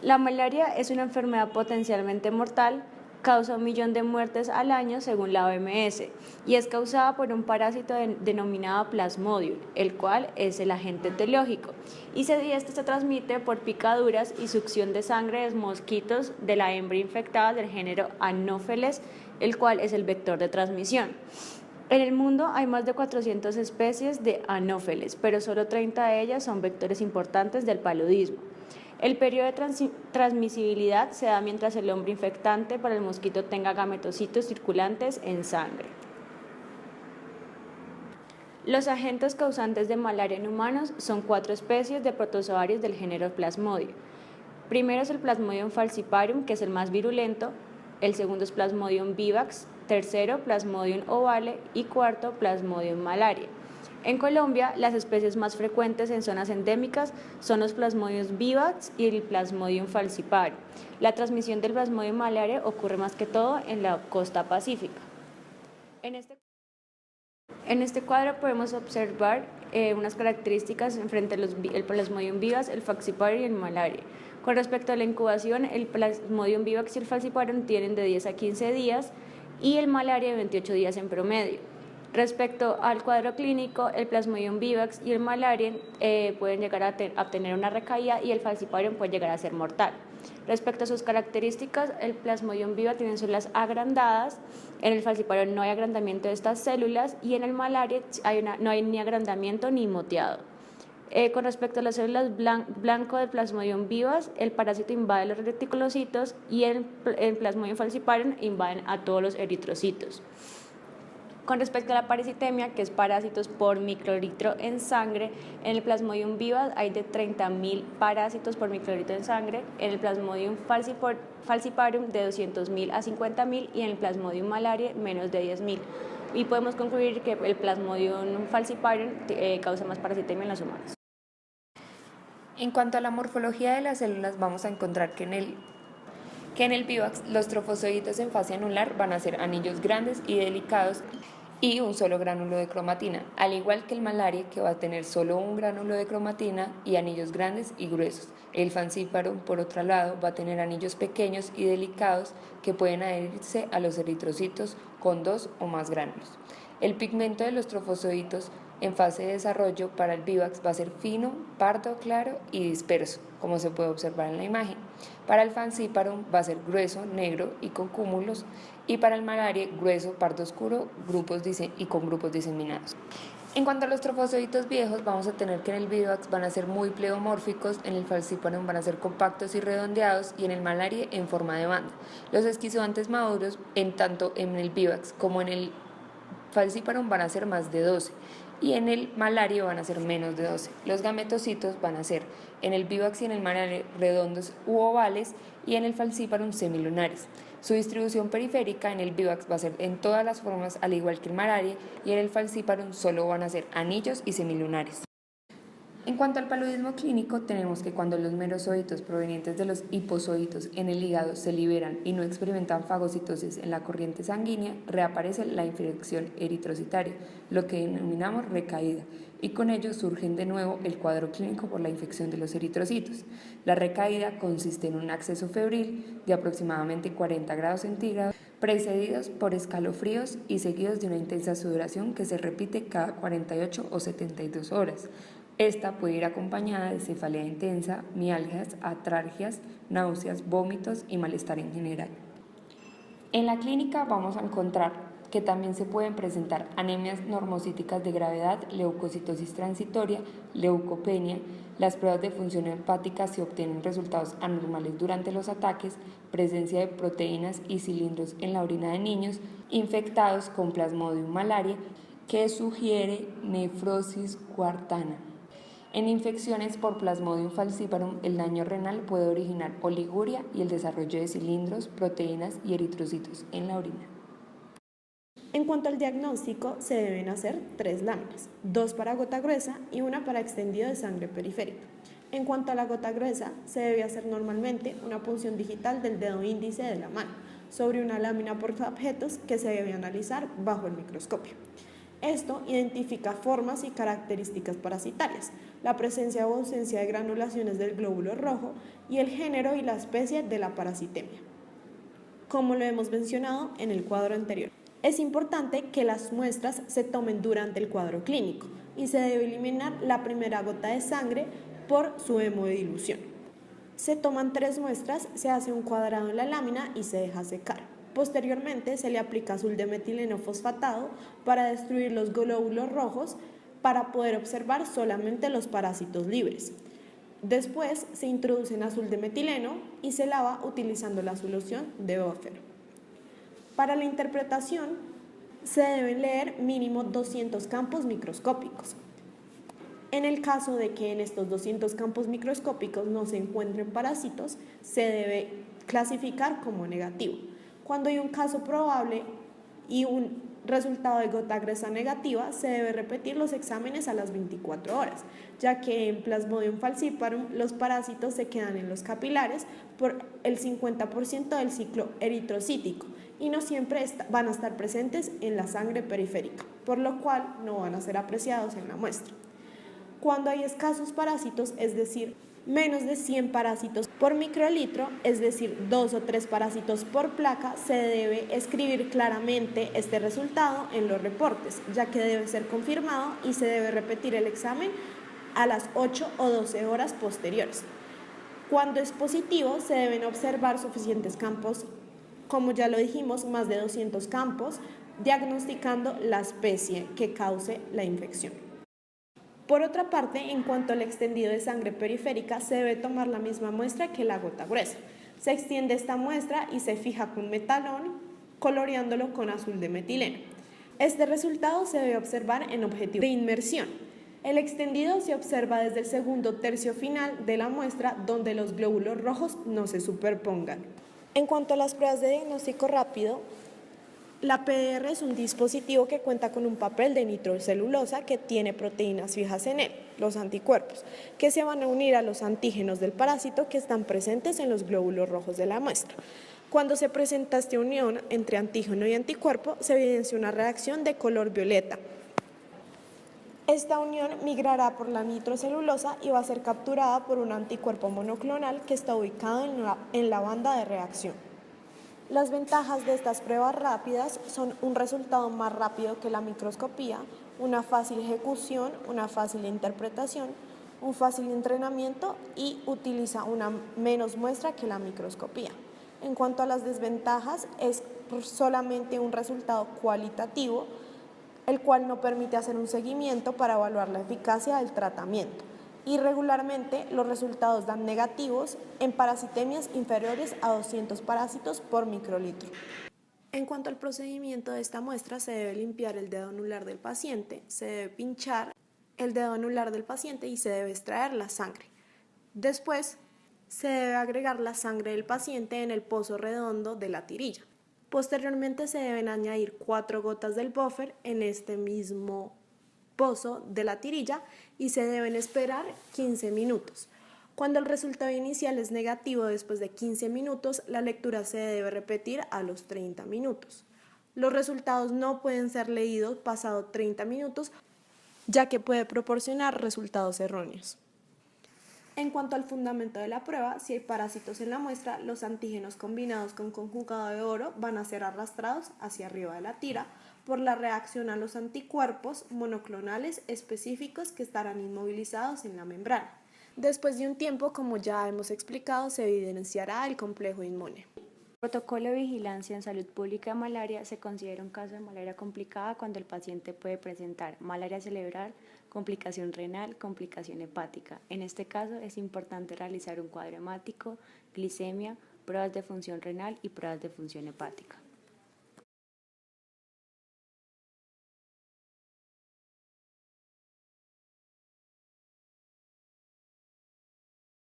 La malaria es una enfermedad potencialmente mortal, causa 1.000.000 de muertes al año según la OMS y es causada por un parásito denominado Plasmodium, el cual es el agente etiológico y este se transmite por picaduras y succión de sangre de mosquitos de la hembra infectada del género Anopheles, el cual es el vector de transmisión. En el mundo hay más de 400 especies de Anopheles, pero solo 30 de ellas son vectores importantes del paludismo. El periodo de transmisibilidad se da mientras el hombre infectante por el mosquito tenga gametocitos circulantes en sangre. Los agentes causantes de malaria en humanos son 4 especies de protozoarios del género Plasmodium. Primero es el Plasmodium falciparum, que es el más virulento. El segundo es Plasmodium vivax. Tercero, Plasmodium ovale. Y cuarto, Plasmodium malaria. En Colombia, las especies más frecuentes en zonas endémicas son los Plasmodium vivax y el Plasmodium falciparum. La transmisión del Plasmodium malaria ocurre más que todo en la costa pacífica. En este cuadro podemos observar unas características frente al Plasmodium vivax, el falciparum y el malaria. Con respecto a la incubación, el Plasmodium vivax y el falciparum tienen de 10 a 15 días y el malaria de 28 días en promedio. Respecto al cuadro clínico, el Plasmodium vivax y el malaria pueden llegar a tener una recaída y el falciparum puede llegar a ser mortal. Respecto a sus características, el Plasmodium vivax tiene células agrandadas, en el falciparum no hay agrandamiento de estas células y en el malaria no hay ni agrandamiento ni moteado. Con respecto a las células blanco del Plasmodium vivax, el parásito invade los reticulocitos y el Plasmodium falciparum invaden a todos los eritrocitos. Con respecto a la parasitemia, que es parásitos por microlitro en sangre, en el Plasmodium vivax hay de 30.000 parásitos por microlitro en sangre, en el Plasmodium falciparum de 200.000 a 50.000 y en el Plasmodium malaria menos de 10.000. Y podemos concluir que el Plasmodium falciparum causa más parasitemia en los humanos. En cuanto a la morfología de las células, vamos a encontrar que en el vivax los trofozoitos en fase anular van a ser anillos grandes y delicados y un solo gránulo de cromatina, al igual que el malaria, que va a tener solo un gránulo de cromatina y anillos grandes y gruesos. El falciparum, por otro lado, va a tener anillos pequeños y delicados que pueden adherirse a los eritrocitos con 2 o más gránulos. El pigmento de los trofozoitos en fase de desarrollo para el vivax va a ser fino, pardo claro y disperso, como se puede observar en la imagen. Para el falciparum va a ser grueso, negro y con cúmulos, y para el malaria grueso, pardo oscuro y con grupos diseminados. En cuanto a los trofozoitos viejos, vamos a tener que en el vivax van a ser muy pleomórficos, en el falciparum van a ser compactos y redondeados y en el malaria en forma de banda. Los esquizoantes maduros, tanto en el vivax como en el falciparum van a ser más de 12 y en el malaria van a ser menos de 12. Los gametocitos van a ser en el vivax y en el malaria redondos u ovales y en el falciparum semilunares. Su distribución periférica en el vivax va a ser en todas las formas al igual que el malaria y en el falciparum solo van a ser anillos y semilunares. En cuanto al paludismo clínico, tenemos que cuando los merozoitos provenientes de los hipozoitos en el hígado se liberan y no experimentan fagocitosis en la corriente sanguínea, reaparece la infección eritrocitaria, lo que denominamos recaída, y con ello surgen de nuevo el cuadro clínico por la infección de los eritrocitos. La recaída consiste en un acceso febril de aproximadamente 40 grados centígrados, precedidos por escalofríos y seguidos de una intensa sudoración que se repite cada 48 o 72 horas. Esta puede ir acompañada de cefalea intensa, mialgias, atralgias, náuseas, vómitos y malestar en general. En la clínica vamos a encontrar que también se pueden presentar anemias normocíticas de gravedad, leucocitosis transitoria, leucopenia, las pruebas de función hepática si obtienen resultados anormales durante los ataques, presencia de proteínas y cilindros en la orina de niños infectados con Plasmodium malaria que sugiere nefrosis coartana. En infecciones por Plasmodium falciparum, el daño renal puede originar oliguria y el desarrollo de cilindros, proteínas y eritrocitos en la orina. En cuanto al diagnóstico, se deben hacer 3 láminas, 2 para gota gruesa y 1 para extendido de sangre periférica. En cuanto a la gota gruesa, se debe hacer normalmente una punción digital del dedo índice de la mano sobre una lámina portaobjetos que se debe analizar bajo el microscopio. Esto identifica formas y características parasitarias, la presencia o ausencia de granulaciones del glóbulo rojo y el género y la especie de la parasitemia, como lo hemos mencionado en el cuadro anterior. Es importante que las muestras se tomen durante el cuadro clínico y se debe eliminar la primera gota de sangre por su hemodilución. Se toman 3 muestras, se hace un cuadrado en la lámina y se deja secar. Posteriormente se le aplica azul de metileno fosfatado para destruir los glóbulos rojos para poder observar solamente los parásitos libres. Después se introduce en azul de metileno y se lava utilizando la solución de buffer. Para la interpretación se deben leer mínimo 200 campos microscópicos. En el caso de que en estos 200 campos microscópicos no se encuentren parásitos, se debe clasificar como negativo. Cuando hay un caso probable y un resultado de gota gruesa negativa, se debe repetir los exámenes a las 24 horas, ya que en Plasmodium falciparum los parásitos se quedan en los capilares por el 50% del ciclo eritrocítico y no siempre van a estar presentes en la sangre periférica, por lo cual no van a ser apreciados en la muestra. Cuando hay escasos parásitos, es decir, menos de 100 parásitos por microlitro, es decir, 2 o 3 parásitos por placa, se debe escribir claramente este resultado en los reportes, ya que debe ser confirmado y se debe repetir el examen a las 8 o 12 horas posteriores. Cuando es positivo, se deben observar suficientes campos, como ya lo dijimos, más de 200 campos, diagnosticando la especie que cause la infección. Por otra parte, en cuanto al extendido de sangre periférica, se debe tomar la misma muestra que la gota gruesa. Se extiende esta muestra y se fija con metalón, coloreándolo con azul de metileno. Este resultado se debe observar en objetivo de inmersión. El extendido se observa desde el segundo tercio final de la muestra, donde los glóbulos rojos no se superpongan. En cuanto a las pruebas de diagnóstico rápido, la PCR es un dispositivo que cuenta con un papel de nitrocelulosa que tiene proteínas fijas en él, los anticuerpos, que se van a unir a los antígenos del parásito que están presentes en los glóbulos rojos de la muestra. Cuando se presenta esta unión entre antígeno y anticuerpo, se evidencia una reacción de color violeta. Esta unión migrará por la nitrocelulosa y va a ser capturada por un anticuerpo monoclonal que está ubicado en la banda de reacción. Las ventajas de estas pruebas rápidas son un resultado más rápido que la microscopía, una fácil ejecución, una fácil interpretación, un fácil entrenamiento y utiliza una menos muestra que la microscopía. En cuanto a las desventajas, es solamente un resultado cualitativo, el cual no permite hacer un seguimiento para evaluar la eficacia del tratamiento. Irregularmente, los resultados dan negativos en parasitemias inferiores a 200 parásitos por microlitro. En cuanto al procedimiento de esta muestra, se debe limpiar el dedo anular del paciente, se debe pinchar el dedo anular del paciente y se debe extraer la sangre. Después, se debe agregar la sangre del paciente en el pozo redondo de la tirilla. Posteriormente, se deben añadir 4 gotas del buffer en este mismo pozo de la tirilla y se deben esperar 15 minutos. Cuando el resultado inicial es negativo después de 15 minutos, la lectura se debe repetir a los 30 minutos. Los resultados no pueden ser leídos pasado 30 minutos, ya que puede proporcionar resultados erróneos. En cuanto al fundamento de la prueba, si hay parásitos en la muestra, los antígenos combinados con conjugado de oro van a ser arrastrados hacia arriba de la tira por la reacción a los anticuerpos monoclonales específicos que estarán inmovilizados en la membrana. Después de un tiempo, como ya hemos explicado, se evidenciará el complejo inmune. El protocolo de vigilancia en salud pública de malaria se considera un caso de malaria complicada cuando el paciente puede presentar malaria cerebral, complicación renal, complicación hepática. En este caso es importante realizar un cuadro hemático, glicemia, pruebas de función renal y pruebas de función hepática.